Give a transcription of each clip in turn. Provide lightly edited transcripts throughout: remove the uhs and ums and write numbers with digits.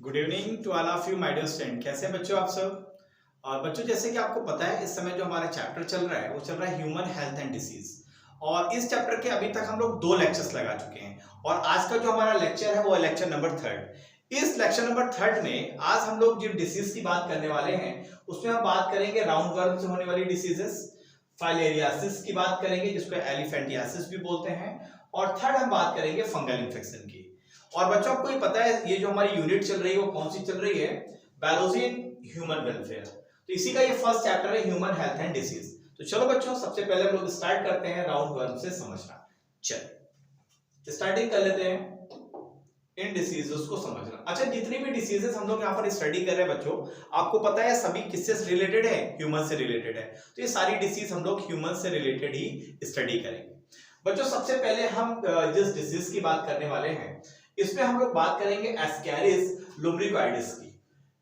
Good evening to all of you my dear student. कैसे हैं बच्चों आप सब। और बच्चों जैसे कि आपको पता है इस समय जो हमारा चैप्टर चल रहा है वो चल रहा है ह्यूमन हेल्थ एंड डिसीज। और इस चैप्टर के अभी तक हम लोग 2 लेक्चर्स लगा चुके हैं और आज का जो हमारा लेक्चर है वो है लेक्चर नंबर 3। इस लेक्चर नंबर 3 में आज हम लोग जो डिसीज की बात करने वाले हैं उसमें हम बात करेंगे राउंड वर्म से होने वाली डिसीजेस, फाइलेरियासिस की बात करेंगे जिसको एलिफेंटियासिस भी बोलते हैं, और थर्ड हम बात करेंगे फंगल इन्फेक्शन की। और बच्चों आपको ही पता है ये जो हमारी यूनिट चल रही है वो कौन सी चल रही है, बायोलॉजी इन ह्यूमन वेलफेयर। तो इसी का ये फर्स्ट चैप्टर है ह्यूमन हेल्थ एंड डिसीज। तो चलो बच्चों सबसे पहले हम लोग स्टार्ट करते हैं राउंड वर्म से समझना। चल स्टार्टिंग कर लेते हैं इन डिसीजेस को समझना। अच्छा, जितनी भी डिसीजेस हम लोग यहाँ पर स्टडी कर रहे हैं बच्चों, आपको पता है सभी किससे रिलेटेड है, ह्यूमन से रिलेटेड है। तो ये सारी डिसीज हम लोग ह्यूमन से रिलेटेड ही स्टडी करेंगे। बच्चों सबसे पहले हम जिस डिसीज की बात करने वाले हैं इसमें हम लोग बात करेंगे एस्कैरिस लुम्ब्रिकोइडिस की।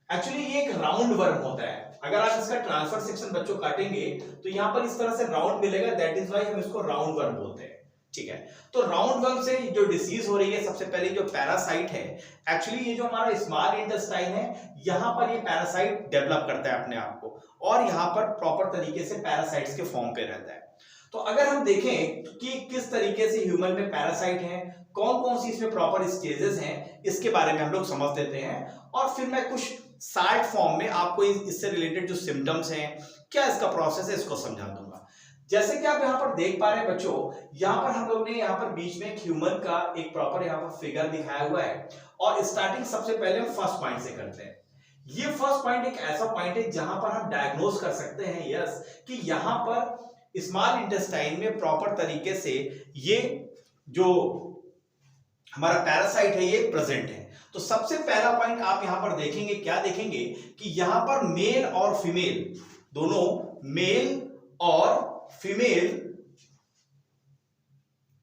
एक्चुअली ये एक राउंड वर्म होता है। अगर आप इसका ट्रांसफर सेक्शन बच्चों काटेंगे तो यहाँ पर इस तरह से राउंड मिलेगा, दैट इज व्हाई हम इसको राउंड वर्म बोलते हैं। ठीक है, तो राउंड वर्म से जो डिसीज हो रही है, सबसे पहले जो पैरासाइट है, एक्चुअली ये जो हमारा स्मॉल इंटेस्टाइन है यहाँ पर ये पैरासाइट डेवलप करता है अपने आप को और यहाँ पर प्रॉपर तरीके से पैरासाइट्स के फॉर्म पे रहता है। तो अगर हम देखें कि किस तरीके से ह्यूमन में पैरासाइट हैं, कौन कौन सी इसमें प्रॉपर स्टेजेस हैं, इसके बारे में हम लोग समझ लेते हैं और फिर मैं कुछ शार्ट फॉर्म में आपको इससे रिलेटेड जो सिम्टम्स हैं, क्या इसका प्रोसेस है, इसको समझा दूंगा। जैसे कि आप यहाँ पर देख पा रहे हैं बच्चों, यहाँ पर हम लोग ने यहाँ पर बीच में एक ह्यूमन का एक प्रॉपर यहाँ पर फिगर दिखाया हुआ है और स्टार्टिंग सबसे पहले हम फर्स्ट पॉइंट से करते हैं। ये फर्स्ट पॉइंट एक ऐसा पॉइंट है जहां पर हम डायग्नोज कर सकते हैं यस कि यहाँ पर स्मॉल इंटेस्टाइन में प्रॉपर तरीके से ये जो हमारा पैरासाइट है ये प्रेजेंट है। तो सबसे पहला पॉइंट आप यहां पर देखेंगे, क्या देखेंगे कि यहां पर मेल और फीमेल दोनों, मेल और फीमेल,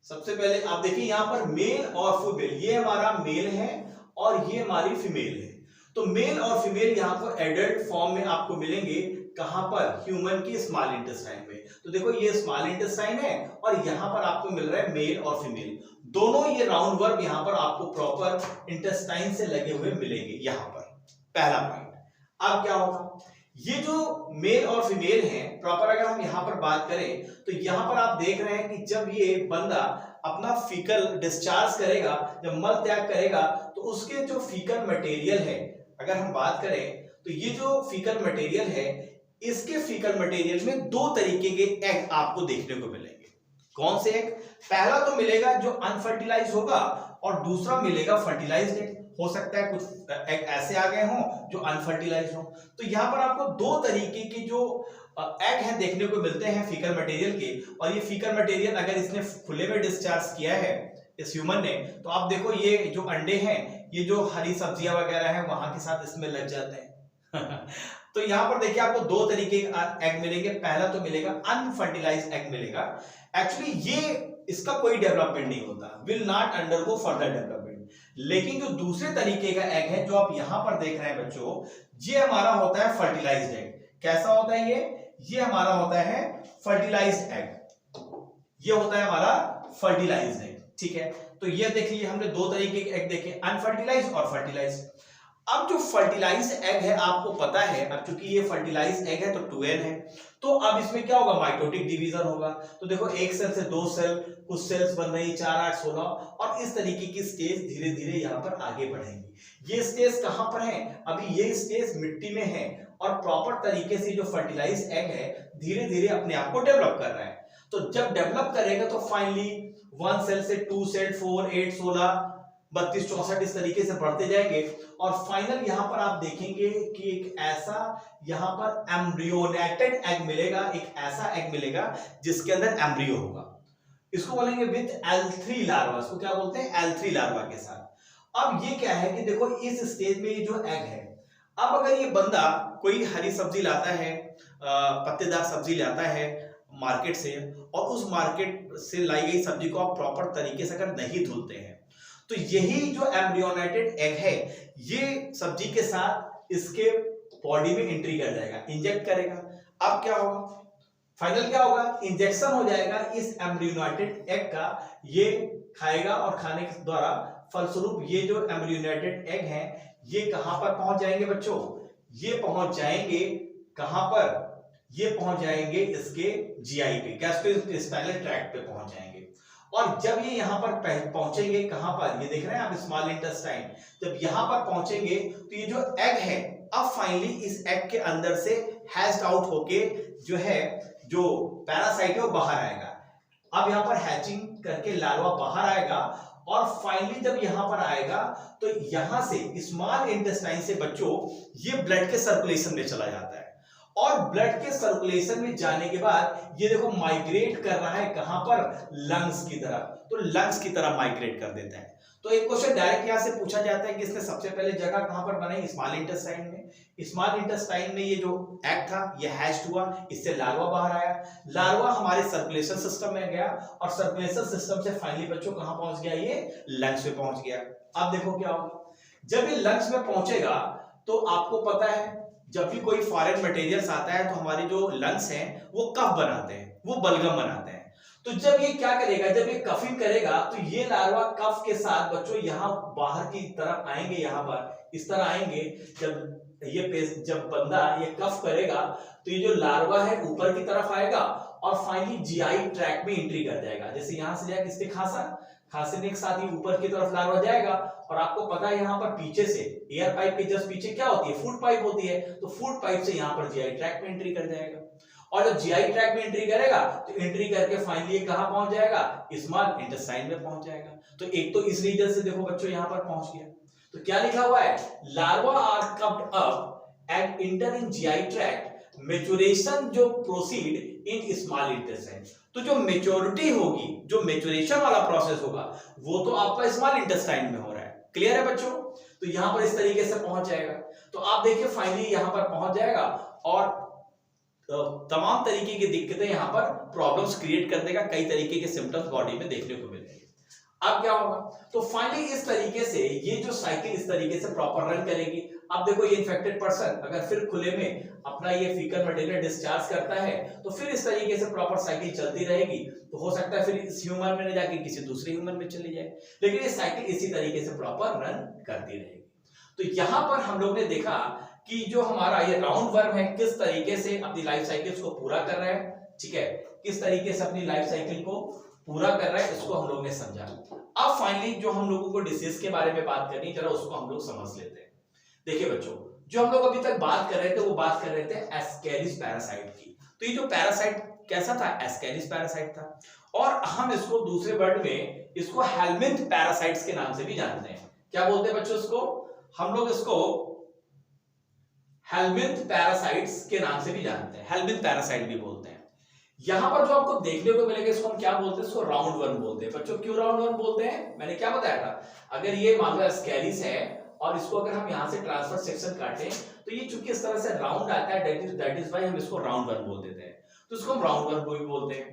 सबसे पहले आप देखिए यहां पर मेल और फीमेल, ये हमारा मेल है और ये हमारी फीमेल है। तो मेल और फीमेल यहां पर एडल्ट फॉर्म में आपको मिलेंगे, कहां पर, ह्यूमन की स्मॉल इंटेस्टाइन में। तो देखो ये स्मॉल इंटेस्टाइन है और यहां पर आपको मिल रहा है मेल और फीमेल, दोनों ये राउंड वर्म यहां पर आपको प्रॉपर इंटेस्टाइन से लगे हुए मिलेंगे यहां पर। पहला पॉइंट। अब क्या होगा, ये जो मेल और फीमेल हैं प्रॉपर, अगर हम यहां पर बात करें तो यहां पर आप देख रहे हैं कि जब ये बंदा अपना फीकल डिस्चार्ज करेगा, जब मल त्याग करेगा, तो उसके जो फीकल मटेरियल है, अगर हम बात करें तो ये जो फीकल मटेरियल है, इसके फीकल मटेरियल में 2 तरीके के एग आपको देखने को मिलेंगे। कौन से एग? पहला तो मिलेगा जो अनफर्टिलाइज होगा और दूसरा मिलेगा फर्टिलाइज्ड एग। हो सकता है कुछ एग ऐसे आ गए हों जो अनफर्टिलाइज हो। तो यहां पर आपको 2 तरीके के जो एग हैं देखने को मिलते हैं फीकल मटेरियल के। और ये फीकल मटेरियल अगर इसने खुले में डिस्चार्ज किया है इस ह्यूमन ने, तो आप देखो ये जो अंडे हैं, ये जो हरी सब्जियां वगैरह हैं वहां के साथ इसमें लग जाते हैं तो यहां पर देखिए आपको 2 तरीके के एग मिलेंगे। पहला तो मिलेगा अनफर्टिलाइज्ड एग मिलेगा। एक्चुअली ये इसका कोई डेवलपमेंट नहीं होता, will not undergo further development. लेकिन जो दूसरे तरीके का एग है जो आप यहां पर देख रहे हैं बच्चों, ये हमारा होता है फर्टिलाइज्ड एग। कैसा होता है ये हमारा होता है फर्टिलाइज्ड एग। ये होता है हमारा फर्टिलाइज्ड एग। ठीक है, तो ये देख लीजिए हमने 2 तरीके के एग देखे, अनफर्टिलाइज्ड और फर्टिलाइज्ड। अब जो फर्टिलाइज्ड एग है आपको पता है, अब चूंकि ये फर्टिलाइज्ड एग है तो 2n है, तो अब इसमें क्या होगा, माइटोटिक डिवीजन होगा। तो देखो एक सेल से 2 सेल, कुछ सेल्स बन रही 4, 8, 16 और इस तरीके की स्टेज धीरे धीरे यहाँ पर आगे बढ़ेंगी। ये स्टेज कहां पर है, अभी ये स्टेज मिट्टी में है और प्रॉपर तरीके से जो फर्टिलाइज्ड एग है धीरे धीरे अपने आप को डेवलप कर रहा है। तो जब डेवलप करेगा तो फाइनली 1 सेल से 2 सेल, 4, 8, 16, 32, 64 इस तरीके से बढ़ते जाएंगे और फाइनल यहां पर आप देखेंगे कि एक ऐसा यहां पर एम्ब्रियोनेटेड एग मिलेगा, एक ऐसा एग मिलेगा जिसके अंदर एम्ब्रियो होगा। इसको बोलेंगे विद L3 लार्वा। इसको क्या बोलते हैं, L3 लार्वा के साथ। अब ये क्या है कि देखो इस स्टेज में ये जो एग है, अब अगर ये बंदा कोई हरी सब्जी लाता है, पत्तेदार सब्जी लाता है मार्केट से, और उस मार्केट से लाई गई सब्जी को आप प्रॉपर तरीके से अगर नहीं धुलते हैं तो यही जो एम्ब्रियोनेटेड एग है ये सब्जी के साथ इसके बॉडी में एंट्री कर जाएगा, इंजेक्ट करेगा। अब क्या होगा, फाइनल क्या होगा, इंजेक्शन हो जाएगा इस एम्ब्रियोनाइटेड एग का, ये खाएगा और खाने के द्वारा फलस्वरूप ये जो एम्ब्रियोनाइटेड एग हैं ये कहां पर पहुंच जाएंगे बच्चों, ये पहुंच जाएंगे कहां पर, ये पहुंच जाएंगे इसके जीआई पे, गैस्ट्रोइंटेस्टाइनल ट्रैक्ट पे पहुंच जाएंगे। और जब ये यहां पर पहुंचेंगे कहां पर, ये देख रहे हैं आप स्मॉल इंटेस्टाइन, जब यहां पर पहुंचेंगे तो ये जो एग है अब फाइनली इस एग के अंदर से हैच्ड आउट होके जो है जो पैरासाइट है वो बाहर आएगा। अब यहां पर हैचिंग करके लार्वा बाहर आएगा और फाइनली जब यहां पर आएगा तो यहां से स्मॉल इंटेस्टाइन से बच्चों ये ब्लड के सर्कुलेशन में चला जाता है और ब्लड के सर्कुलेशन में जाने के बाद ये देखो माइग्रेट कर रहा है कहां पर, लंग्स की तरफ, तो लंग्स की तरफ माइग्रेट कर देता है। तो एक क्वेश्चन डायरेक्ट यहां से पूछा जाता है कि इसने सबसे पहले जगह कहां पर बनाई, स्मॉल इंटेस्टाइन में। स्मॉल इंटेस्टाइन में ये जो एग था ये हैच्ड हुआ, इससे लार्वा बाहर आया, लार्वा हमारे सर्कुलेशन सिस्टम में गया और सर्कुलेशन सिस्टम से फाइनली बच्चों कहां पहुंच गया, ये लंग्स में पहुंच गया। अब देखो क्या होगा, जब ये लंग्स में पहुंचेगा तो आपको पता है जब भी कोई फॉरेन मटेरियल्स आता है तो हमारे जो लंग्स हैं वो कफ बनाते हैं, वो बलगम बनाते हैं। तो जब ये क्या करेगा, जब ये कफिंग करेगा तो ये लार्वा कफ के साथ बच्चों यहाँ बाहर की तरफ आएंगे, यहाँ पर इस तरह आएंगे। जब बंदा ये कफ करेगा तो ये जो लार्वा है ऊपर की तरफ आएगा और फाइनली जीआई ट्रैक में एंट्री कर जाएगा। जैसे यहां से जाके इसके खांसने के साथ ही ऊपर की तरफ लार्वा जाएगा और आपको पता है यहाँ पर पीछे से एयर पाइप के जस्ट पीछे क्या होती है, फूड पाइप होती है, तो फूड पाइप से यहाँ पर जीआई ट्रैक में एंट्री कर जाएगा और जब जीआई ट्रैक में एंट्री करेगा तो एंट्री करके फाइनली कहां पहुंच जाएगा, स्मॉल इंटेस्टाइन में पहुंच जाएगा। तो एक तो इस रीजन से देखो बच्चों यहां पर पहुंच गया। तो क्या लिखा हुआ है, larva are cupped up and enter in GI tract, maturation जो प्रोसीड इन स्मॉल इंटेस्टाइन। तो जो मेच्योरिटी होगी, जो मैच्योरेशन वाला प्रोसेस होगा वो तो आपका स्मॉल इंटेस्टाइन में हो रहा है। क्लियर है बच्चों, तो यहां पर इस तरीके से पहुंच जाएगा। तो आप देखिए फाइनली यहां पर पहुंच जाएगा और तमाम तरीके की दिक्कतें यहां पर प्रॉब्लम्स क्रिएट कर देगा, कई तरीके के सिम्टम्स बॉडी में देखने को मिलेंगे। अब क्या होगा, तो फाइनली इस तरीके से ये जो साइकिल इस तरीके से प्रॉपर रन करेगी। अब देखो ये इन्फेक्टेड पर्सन अगर फिर खुले में अपना ये फीकल मटेरियल डिस्चार्ज करता है तो फिर इस तरीके से प्रॉपर साइकिल चलती रहेगी। तो हो सकता है फिर इस ह्यूमन में न जाके किसी दूसरे ह्यूमन में चली जाए, लेकिन ये साइकिल इसी तरीके से प्रॉपर रन करती रहेगी। तो यहां पर हम लोग ने देखा कि जो हमारा ये राउंड वर्म है किस तरीके से अपनी लाइफ साइकिल्स को पूरा कर रहा है, ठीक है, किस तरीके से अपनी लाइफ साइकिल को पूरा कर रहा है, इसको हम लोग ने समझा। अब फाइनली जो हम लोगों को डिसीज के बारे में बात करनी, जरा उसको हम लोग समझ लेते हैं। देखिए बच्चों, जो हम लोग अभी तक बात कर रहे थे वो बात कर रहे थे एस्केरिस पैरासाइट की। तो ये जो पैरासाइट कैसा था, एस्केरिस पैरासाइट था और हम इसको दूसरे वर्ड में इसको हेलमिंथ पैरासाइट्स के नाम से भी जानते हैं। क्या बोलते हैं बच्चों इसको, हम लोग इसको हेलमिंथ पैरासाइट्स के नाम से भी जानते हैं, हेलमिंथ पैरासाइट भी बोलते हैं। यहां पर जो आपको देखने को मिलेगा इसको हम क्या बोलते हैं, इसको राउंड वर्म बोलते हैं। बच्चों क्यों राउंड वर्म बोलते हैं, मैंने क्या बताया था, अगर ये मान लो एस्केरिस है और इसको अगर हम यहां से ट्रांसफर सेक्शन काटें तो ये चूंकि इस तरह से राउंड आता है, दैट इज व्हाई हम इसको राउंड वर्म बोल देते हैं। तो इसको हम राउंड वर्म भी बोलते हैं।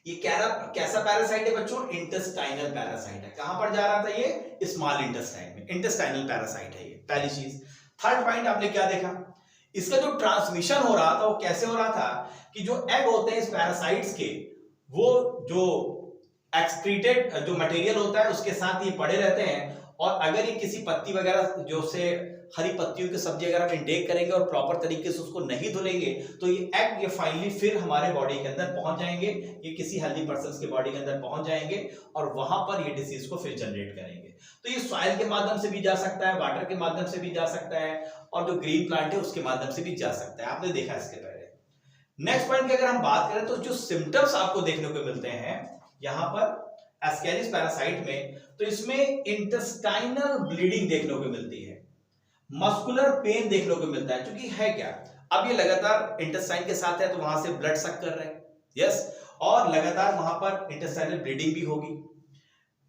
ये कैसा पैरासाइट है बच्चों, इंटेस्टाइनल पैरासाइट है। कहां पर जा रहा था ये, स्मॉल इंटेस्टाइन में, इंटेस्टाइनल पैरासाइट है ये, पहली चीज। थर्ड पॉइंट आपने क्या देखा, इसका जो ट्रांसमिशन हो रहा था वो कैसे हो रहा था कि जो एग होते हैं इस पैरासाइट्स के, वो जो एक्सक्रीटेड जो मटेरियल होता है उसके साथ ये पड़े रहते हैं और अगर ये किसी पत्ती वगैरह जो से हरी पत्तियों की सब्जी अगर आप इंटेक करेंगे और प्रॉपर तरीके से उसको नहीं धुलेंगे तो ये एग ये फाइनली फिर हमारे बॉडी के अंदर पहुंच जाएंगे, ये किसी हेल्दी पर्सन के बॉडी के अंदर पहुंच जाएंगे और वहां पर ये डिसीज को फिर जनरेट करेंगे। तो ये सॉइल के माध्यम से भी जा सकता है, वाटर के माध्यम से भी जा सकता है और जो ग्रीन प्लांट है उसके माध्यम से भी जा सकता है, आपने देखा इसके पहले। नेक्स्ट पॉइंट की अगर हम बात करें तो जो सिम्टम्स आपको देखने को मिलते हैं यहां पर एस्केरिस पैरासाइट में, तो इसमें इंटेस्टाइनल ब्लीडिंग देखने को मिलती है, मस्कुलर पेन देखने को मिलता है। क्योंकि है क्या, अब ये लगातार इंटेस्टाइन के साथ है तो वहां से ब्लड सक कर रहे हैं, यस, और लगातार वहां पर इंटेस्टाइनल ब्लीडिंग भी होगी,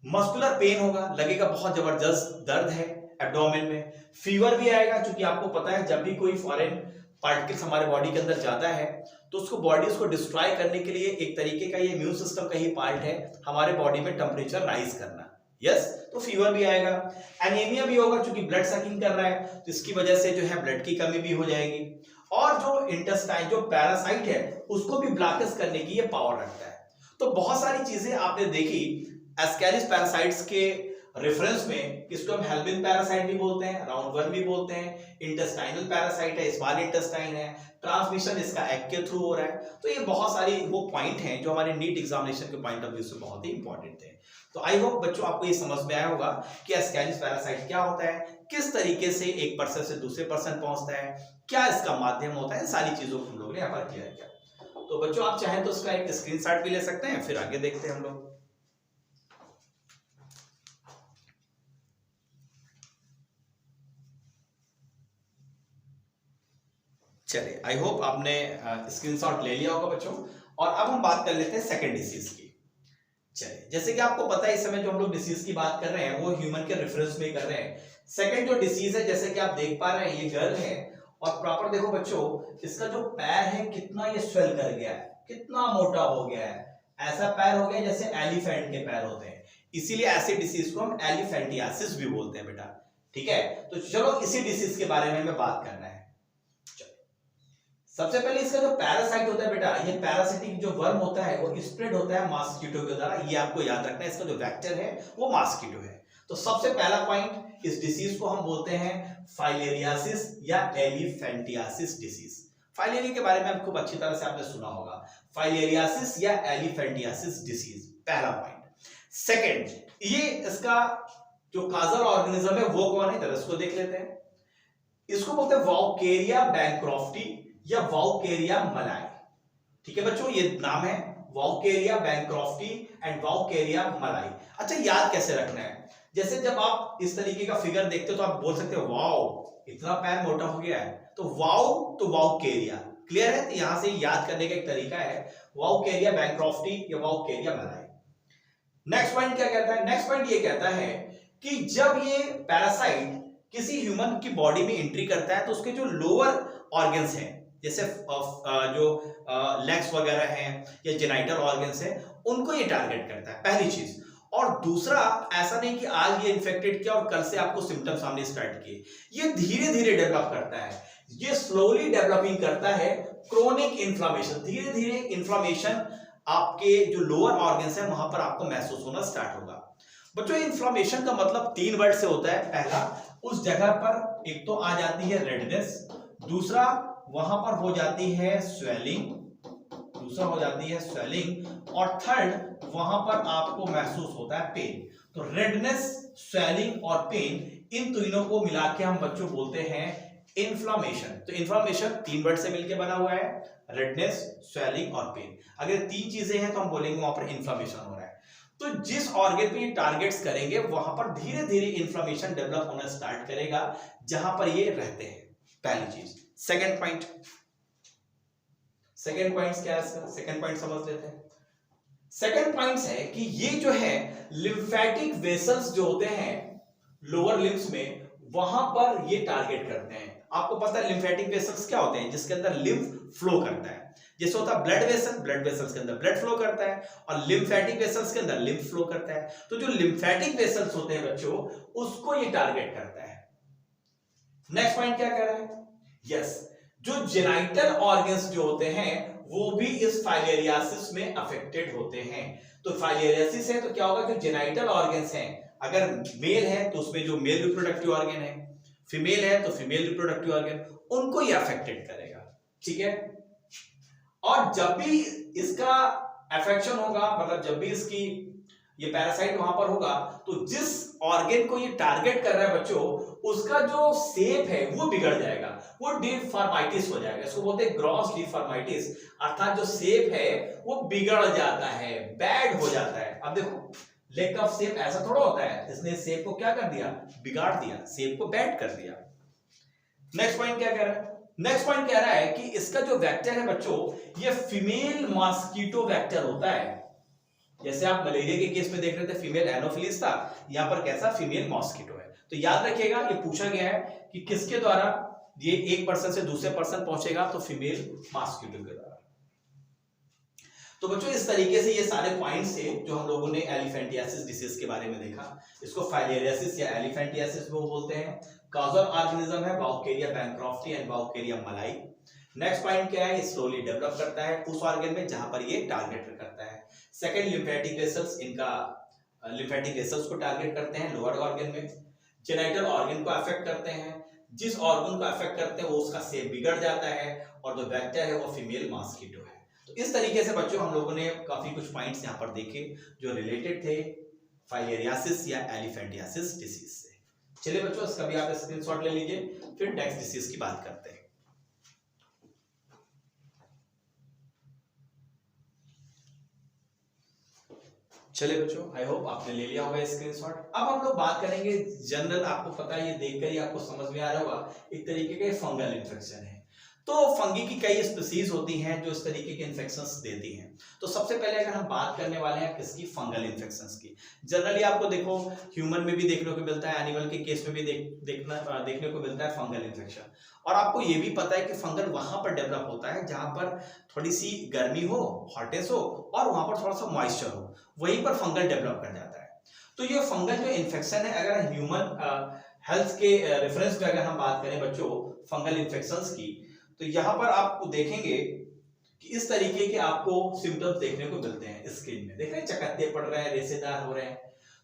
मस्कुलर पेन होगा, लगेगा बहुत जबरदस्त दर्द है एब्डोमेन में, फीवर भी आएगा। क्योंकि आपको पता है जब भी कोई फॉरेन पार्टिकल्स हमारे बॉडी के अंदर जाता है तो उसको बॉडी उसको डिस्ट्रॉय करने के लिए एक तरीके का ये इम्यून सिस्टम का ही पार्ट है हमारे बॉडी में टेम्परेचर राइज करना, यस, तो फीवर भी आएगा। एनीमिया भी होगा क्योंकि ब्लड सकिंग कर रहा है तो इसकी वजह से जो है ब्लड की कमी भी हो जाएगी और जो इंटेस्टाइन जो पैरासाइट है उसको भी ब्लॉकेज करने की ये पावर रखता है। तो बहुत सारी चीजें आपने देखी एस्केरिस पैरासाइट्स के रेफरेंस में, इसको हम हेल्मिन पैरासाइट भी बोलते हैं, राउंड वर्म भी बोलते हैं, इंटेस्टाइनल पैरासाइट है, स्मॉल इंटेस्टाइन है, ट्रांसमिशन इसका एग के थ्रू हो रहा है। तो ये बहुत सारी वो पॉइंट हैं जो हमारे नीट एग्जामिनेशन के पॉइंट ऑफ व्यू से बहुत ही इंपॉर्टेंट थे। तो आई होप बच्चों आपको ये समझ में आया होगा कि एस्केरिस पैरासाइट क्या होता है, किस तरीके से एक पर्सन से दूसरे पर्सन पहुंचता है, क्या इसका माध्यम होता है, सारी चीजों को हम लोगों ने यहाँ पर क्लियर किया। तो बच्चों आप चाहें तो उसका एक स्क्रीनशॉट भी ले सकते हैं, फिर आगे देखते हैं हम लोग। चलिए, आई होप आपने स्क्रीनशॉट ले लिया होगा बच्चों। और अब हम बात कर लेते हैं सेकंड डिसीज की। चलिए, जैसे कि आपको पता है इस समय जो हम लोग डिसीज की बात कर रहे हैं वो ह्यूमन के रेफरेंस में कर रहे हैं। सेकंड जो डिसीज है, जैसे कि आप देख पा रहे हैं, ये गर्ल है और प्रॉपर देखो बच्चों, इसका जो पैर है कितना ये स्वेल कर गया है, कितना मोटा हो गया है, ऐसा पैर हो गया जैसे एलिफेंट के पैर होते हैं। इसीलिए ऐसी डिसीज को हम एलिफेंटियासिस भी बोलते हैं बेटा। ठीक है, तो चलो इसी डिसीज के बारे में हमें बात करना है। सबसे पहले इसका जो पैरासाइट होता है बेटा, ये पैरासिटिक जो वर्म होता है वो स्प्रेड होता है मॉस्किटो के द्वारा। ये आपको याद रखना है, इसका जो वेक्टर है वो मॉस्किटो है। तो सबसे पहला पॉइंट, इस डिसीज को हम बोलते हैं फाइलेरियासिस या एलिफेंटियासिस डिसीज। फाइलेरिया के बारे में आप खूब अच्छी तरह से आपने सुना होगा, फाइलेरियासिस या एलिफेंटियासिस डिसीज, पहला पॉइंट। सेकंड, ये इसका जो काजल ऑर्गेनिज्म है वो कौन है, जरा इसको देख लेते हैं। इसको बोलते हैं वाउकेरिया बैंक्रॉफ्टी या वाउकेरिया मलाई। ठीक है बच्चों, ये नाम है वाउकेरिया बैंक्रॉफ्टी एंड वाउकेरिया मलाई। अच्छा, याद कैसे रखना है, जैसे जब आप इस तरीके का फिगर देखते हो तो आप बोल सकते हो वाओ इतना पैर मोटा हो गया है, तो वाओ तो वाउकेरिया, क्लियर है। तो यहां से याद करने का एक तरीका है वाउकेरिया बैंक्रॉफ्टी या वाउकेरिया मलाई। नेक्स्ट पॉइंट क्या कहता है, नेक्स्ट पॉइंट ये कहता है कि जब ये पैरासाइट किसी ह्यूमन की बॉडी में एंट्री करता है तो उसके जो लोअर ऑर्गन्स हैं, जैसे जो लेग्स वगैरह हैं या जेनाइटल ऑर्गन्स हैं, उनको ये टारगेट करता है, पहली चीज। और दूसरा, ऐसा नहीं कि आज ये इन्फेक्टेड किया और कल से आपको सिम्टम सामने स्टार्ट किए, ये धीरे धीरे डेवलप करता है, ये स्लोली डेवलपिंग करता है क्रोनिक इन्फ्लामेशन। धीरे धीरे इन्फ्लामेशन आपके जो लोअर ऑर्गन्स है वहां पर आपको महसूस होना स्टार्ट होगा। बच्चों, इन्फ्लामेशन का मतलब 3 वर्ड से होता है। पहला, उस जगह पर एक तो आ जाती है रेडनेस, दूसरा वहां पर हो जाती है स्वेलिंग, दूसरा हो जाती है स्वेलिंग, और थर्ड वहां पर आपको महसूस होता है पेन। तो रेडनेस, स्वेलिंग और पेन, इन तीनों को मिला के हम बच्चों बोलते हैं इन्फ्लामेशन। तो इन्फ्लामेशन 3 वर्ड से मिलकर बना हुआ है, रेडनेस, स्वेलिंग और पेन। अगर 3 चीजें हैं तो हम बोलेंगे वहां पर इन्फ्लामेशन हो रहा है। तो जिस ऑर्गन पे ये टारगेट्स करेंगे वहां पर धीरे धीरे इन्फ्लामेशन डेवलप होना स्टार्ट करेगा जहां पर ये रहते हैं, पहली चीज। सेकंड पॉइंट, सेकंड पॉइंट क्या है इसका, सेकंड पॉइंट समझ लेते हैं। सेकंड पॉइंट है कि ये जो है लिम्फेटिक वेसल्स जो होते हैं लोअर लिम्स में, वहां पर ये टारगेट करते हैं। आपको पता है लिम्फेटिक वेसल्स क्या होते हैं, जिसके अंदर लिम्फ फ्लो करता है। जैसे होता है ब्लड वेसल, ब्लड वेसल्स के अंदर ब्लड फ्लो करता है, और लिम्फेटिक वेसल्स के अंदर लिम्फ फ्लो करता है। तो जो लिम्फेटिक वेसल्स होते हैं बच्चों, उसको ये टारगेट करता है। नेक्स्ट पॉइंट क्या कह रहा है, यस, जो जेनाइटल ऑर्गन्स जो होते हैं वो भी इस फाइलेरियासिस में अफेक्टेड होते हैं। तो फाइलेरियासिस है तो क्या होगा, जो जेनाइटल ऑर्गन्स हैं, अगर मेल है तो उसमें जो मेल रिप्रोडक्टिव ऑर्गन है, फीमेल है तो फीमेल रिप्रोडक्टिव ऑर्गन, उनको ये अफेक्टेड करेगा। ठीक है, और जब भी इसका अफेक्शन होगा, मतलब जब भी इसकी ये पैरासाइट वहां पर होगा, तो जिस ऑर्गन को ये टारगेट कर रहा है बच्चों, उसका जो शेप है वो बिगड़ जाएगा, वो डिफॉर्माइटिस हो जाएगा। इसको बोलते हैं ग्रॉस डिफॉर्माइटिस, अर्थात जो शेप है वो बिगड़ जाता है, बैड हो जाता है। अब देखो लेग का शेप ऐसा थोड़ा होता है, इसने शेप को क्या कर दिया, बिगाड़ दिया, शेप को बैड कर दिया। नेक्स्ट पॉइंट क्या कह रहा है, नेक्स्ट पॉइंट कह रहा है कि इसका जो वेक्टर है बच्चों, ये फीमेल मॉस्किटो वेक्टर होता है। जैसे आप मलेरिया के केस में देख रहे थे फीमेल एनोफिलिस था, यहां पर कैसा फीमेल मॉस्किटो है। तो याद रखिएगा, ये पूछा गया है कि किसके द्वारा ये एक पर्सन से दूसरे पर्सन पहुंचेगा, तो फीमेल मॉस्किटो के द्वारा। तो बच्चों इस तरीके से ये सारे पॉइंट्स थे जो हम लोगों ने एलिफेंटियासिस डिसीज के बारे में देखा। इसको फाइलेरियासिस या एलिफेंटियासिस वो बोलते हैं। काजल ऑर्गेनिज्म है वाउकेरिया बैंक्रॉफ्टी एंड वाउकेरिया मलाई। नेक्स्ट पॉइंट क्या है, स्लोली डेवलप करता है उस ऑर्गन में जहां पर ये टारगेट करता है। सेकंड, लिम्फेटिक वेसल्स, इनका लिम्फेटिक वेसल्स को टारगेट करते हैं लोअर ऑर्गन में। जेनिटल ऑर्गन को अफेक्ट करते हैं, जिस ऑर्गन को अफेक्ट करते हैं वो उसका शेप बिगड़ जाता है, और जो वेक्टर है वो फीमेल मॉस्किटो है। तो इस तरीके से बच्चों हम लोगों ने काफी कुछ पॉइंट्स यहाँ पर देखे जो रिलेटेड थे फाइलेरियासिस या एलिफेंटियासिस डिसीज से। चलिए बच्चों, इसका भी आप स्क्रीनशॉट ले लीजिए, फिर नेक्स्ट डिसीज की बात करते हैं। चलिए बच्चों, आई होप आपने ले लिया होगा स्क्रीनशॉट। अब हम लोग बात करेंगे जनरल, आपको पता है ये देखकर ही आपको समझ में आ रहा होगा, एक तरीके का फंगल इन्फेक्शन है। तो फंगी की कई स्पीसीज होती हैं जो इस तरीके के इन्फेक्शंस देती हैं। तो सबसे पहले अगर हम बात करने वाले हैं किसकी, फंगल इन्फेक्शंस की। जनरली आपको देखो ह्यूमन में भी देखने को मिलता है, एनिमल के केस में भी देखने को मिलता है फंगल इन्फेक्शन। और आपको ये भी पता है कि फंगल वहां पर डेवलप होता है जहां पर थोड़ी सी गर्मी हो, हॉटेस हो, और वहां पर थोड़ा सा मॉइस्चर हो, वहीं पर फंगल डेवलप कर जाता है। तो ये फंगल जो इन्फेक्शन है, अगर ह्यूमन हेल्थ के रेफरेंस में अगर हम बात करें बच्चों फंगल इन्फेक्शंस की, तो यहाँ पर आपको देखेंगे कि इस तरीके के आपको सिम्टम्स देखने को मिलते हैं स्किन में। देख रहे हैं, चकत्ते पड़ रहे हैं, रेशेदार हो रहे हैं।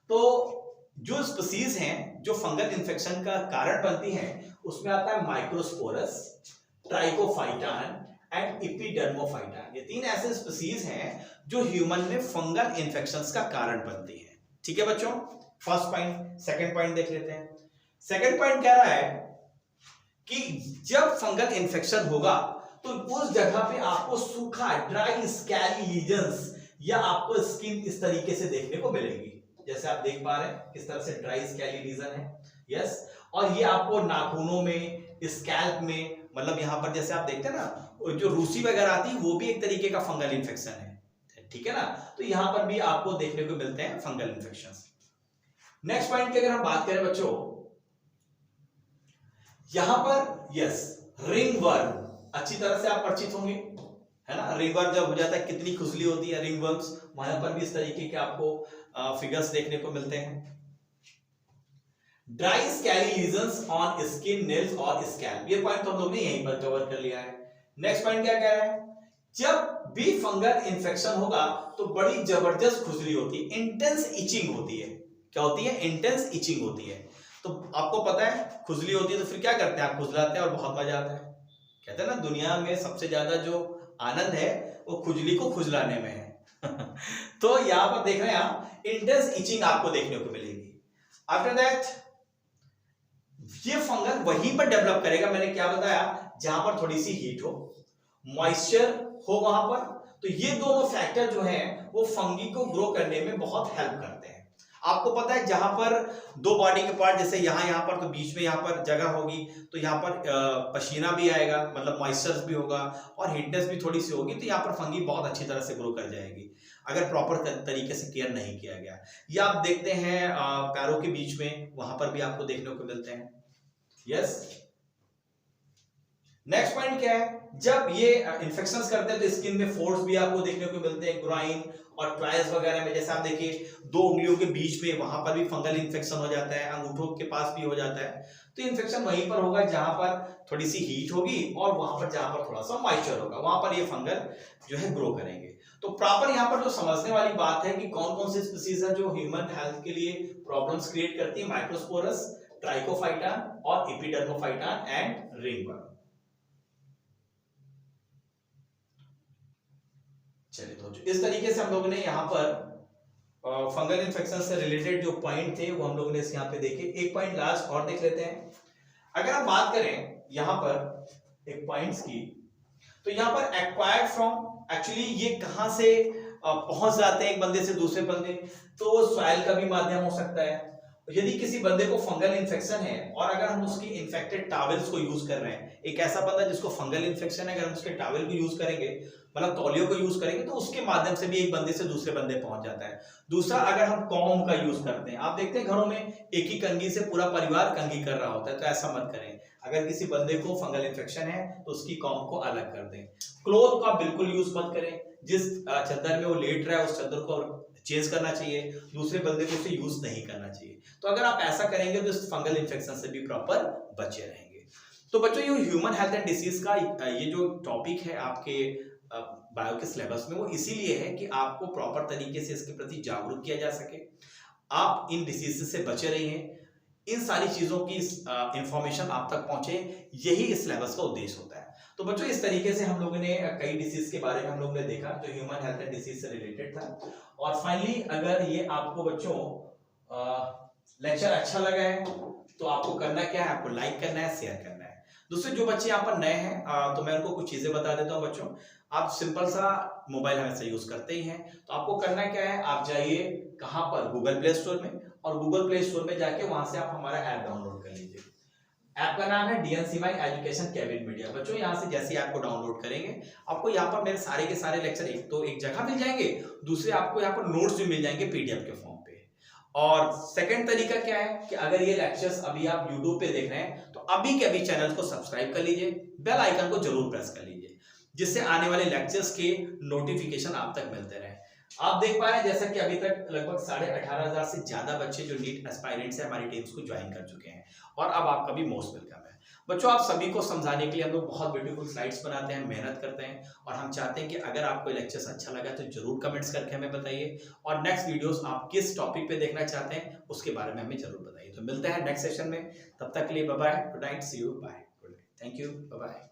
तो जो स्पीसीज हैं जो फंगल इन्फेक्शन का कारण बनती हैं, उसमें आता है माइक्रोस्पोरस, ट्राइकोफाइटान एंड इपिडर्मोफाइटान। ये तीन ऐसे स्पीसीज हैं जो ह्यूमन में फंगल इन्फेक्शंस का कारण बनती हैं। ठीक है बच्चों, फर्स्ट पॉइंट। सेकंड पॉइंट देख लेते हैं। सेकंड पॉइंट कह रहा है कि जब फंगल इन्फेक्शन होगा तो उस जगह पे आपको सूखा, ड्राई स्कैली लीजन्स या आपको स्किन इस तरीके से देखने को मिलेगी। जैसे आप देख पा रहे हैं किस तरह से ड्राई स्कैली लीजन है, यस। और ये आपको नाखूनों में, स्कैल्प में, मतलब यहां पर जैसे आप देखते हैं ना जो रूसी वगैरह आती है, वो भी एक तरीके का फंगल इन्फेक्शन है, ठीक है ना। तो यहां पर भी आपको देखने को मिलते हैं फंगल इन्फेक्शन। नेक्स्ट पॉइंट की अगर हम बात करें बच्चों, यहां पर यस रिंग वर्म, अच्छी तरह से आप परिचित होंगे, है ना। रिंग वर्म जब हो जाता है कितनी खुजली होती है रिंग वर्म्स, वहां पर भी इस तरीके के आपको फिगर्स देखने को मिलते हैं। Dry स्कैली lesions on skin, nails और स्कैल्प, ये पॉइंट तो हम लोग ने यहीं पर कवर कर लिया है। नेक्स्ट पॉइंट क्या कह रहा है, जब भी फंगल इन्फेक्शन होगा तो बड़ी जबरदस्त खुजली होती है, इंटेंस इचिंग होती है। क्या होती है, इंटेंस इचिंग होती है। तो आपको पता है खुजली होती है तो फिर क्या करते हैं, आप खुजलाते हैं और बहुत मजा आता है। कहते हैं ना दुनिया में सबसे ज्यादा जो आनंद है वो खुजली को खुजलाने में है। तो यहां पर देख रहे हैं आप, इंटेंस इचिंग आपको देखने को मिलेगी। आफ्टर दैट ये फंगल वहीं पर डेवलप करेगा, मैंने क्या बताया, जहां पर थोड़ी सी हीट हो, मॉइस्चर हो वहां पर। तो ये दोनों फैक्टर जो हैं वो फंगी को ग्रो करने में बहुत हेल्प करते हैं। आपको पता है जहां पर दो बॉडी के पार्ट, जैसे यहाँ पर तो बीच में यहाँ पर जगह होगी, तो यहाँ पर पसीना भी आएगा, मतलब मॉइस्चर भी होगा और हीटनेस भी थोड़ी सी होगी, तो यहाँ पर फंगी बहुत अच्छी तरह से ग्रो कर जाएगी अगर प्रॉपर तरीके से केयर नहीं किया गया। या आप देखते हैं पैरों के बीच में, वहां पर भी आपको देखने को मिलते हैं, यस। नेक्स्ट पॉइंट क्या है, जब ये इन्फेक्शंस करते हैं तो स्किन में फोर्स भी आपको देखने को मिलते हैं, ग्राइन और ट्रायल्स वगैरह में। जैसे आप देखिए दो उंगलियों के बीच में, वहां पर भी फंगल इन्फेक्शन हो जाता है, अंगूठों के पास भी हो जाता है। तो इन्फेक्शन वहीं पर होगा जहां पर थोड़ी सी हीट होगी और वहां पर जहां पर थोड़ा सा मॉइस्चर होगा, वहां पर ये फंगल जो है ग्रो करेंगे। तो प्रॉपर यहाँ पर जो समझने वाली बात है कि कौन कौन सी स्पीसीज है जो ह्यूमन हेल्थ के लिए प्रॉब्लम्स क्रिएट करती है, माइक्रोस्पोरस, ट्राइकोफाइटान और एपिडर्मोफाइटान एंड रिंगवर्म। चलिए तो इस तरीके से हम लोगों ने यहाँ पर फंगल इन्फेक्शन से रिलेटेड जो पॉइंट थे वो हम लोगों ने यहाँ पे देखे। एक पॉइंट लास्ट और देख लेते हैं। अगर हम बात करें यहाँ पर एक पॉइंट्स की, तो यहाँ पर एक्वायर्ड फ्रॉम, एक्चुअली ये कहाँ से पहुंच जाते हैं एक बंदे से दूसरे बंदे, तो सॉइल का भी माध्यम हो सकता है। यदि किसी बंदे को फंगल इन्फेक्शन है और अगर हम उसकी इन्फेक्टेड टॉवल्स को यूज कर रहे हैं, एक ऐसा बंदा जिसको फंगल इन्फेक्शन है, अगर हम उसके टॉवल को यूज करेंगे, मतलब तौलियों को यूज करेंगे, तो उसके माध्यम से भी एक बंदे से दूसरे बंदे पहुंच जाता है। दूसरा, अगर हम कॉम्ब का यूज करते हैं, आप देखते हैं घरों में एक ही कंघी से पूरा परिवार कंघी कर रहा होता है, तो ऐसा मत करें। अगर किसी बंदे को फंगल इन्फेक्शन है तो उसकी कॉम्ब को अलग कर दें। क्लोथ का बिल्कुल यूज मत करें, जिस चादर में वो लेट रहा है उस चादर को चेंज करना चाहिए, दूसरे बंदे को उसे यूज नहीं करना चाहिए। तो अगर आप ऐसा करेंगे तो इस फंगल इन्फेक्शन से भी प्रॉपर बचे रहेंगे। तो बच्चों ये ह्यूमन हेल्थ एंड डिसीज का ये जो टॉपिक है आपके बायो के सिलेबस में, वो इसीलिए है कि आपको प्रॉपर तरीके से इसके प्रति जागरूक किया जा सके, आप इन डिसीज से बचे रहिए, इन सारी चीजों की इंफॉर्मेशन आप तक पहुंचे, यही इस सिलेबस का उद्देश्य होता है। तो बच्चों इस तरीके से हम लोगों ने कई डिसीज के बारे में हम लोगों ने देखा जो ह्यूमन हेल्थ एंड डिसीज से रिलेटेड था। और फाइनली अगर ये आपको बच्चों लेक्चर अच्छा लगा है तो आपको करना क्या है, आपको लाइक करना है, शेयर करना है। दूसरे जो बच्चे यहाँ पर नए हैं तो मैं उनको कुछ चीजें बता देता हूँ बच्चों। आप सिंपल सा मोबाइल हमेशा यूज करते ही हैं, तो आपको करना क्या है, आप जाइए कहां पर, गूगल प्ले स्टोर में, और गूगल प्ले स्टोर में जाके वहां से आप हमारा ऐप डाउनलोड कर लीजिए। ऐप का नाम है डीएनसीवाई एजुकेशन कैबिन मीडिया। बच्चों यहाँ से जैसे ऐप को डाउनलोड करेंगे, आपको यहाँ पर मेरे सारे के सारे लेक्चर एक तो एक जगह मिल जाएंगे, दूसरे आपको यहाँ पर नोट्स भी मिल जाएंगे पीडीएफ के फॉर्म पे। और सेकंड तरीका क्या है कि अगर ये लेक्चर्स अभी आप यूट्यूब पे देख रहे हैं तो अभी के अभी चैनल को सब्सक्राइब कर लीजिए, बेल आइकन को जरूर प्रेस कर लीजिए, जिससे आने वाले लेक्चर्स के नोटिफिकेशन आप तक मिलते रहे। आप देख पा रहे हैं जैसा कि अभी तक लगभग 18,500 से ज्यादा बच्चे जो नीट एस्पायरेंट्स है हमारी टीम्स को ज्वाइन कर चुके हैं, और अब आपका भी मोस्ट वेलकम है। बच्चों आप सभी को समझाने के लिए हम लोग बहुत ब्यूटीफुल स्लाइड्स बनाते हैं, मेहनत करते हैं, और हम चाहते हैं कि अगर आपको लेक्चर्स अच्छा लगा तो जरूर कमेंट्स करके हमें बताइए, और नेक्स्ट वीडियोस आप किस टॉपिक पे देखना चाहते हैं उसके बारे में हमें जरूर बताइए। तो मिलते हैं नेक्स्ट सेशन में, तब तक के लिए bye bye, good night, see you, bye, good night, thank you, bye bye.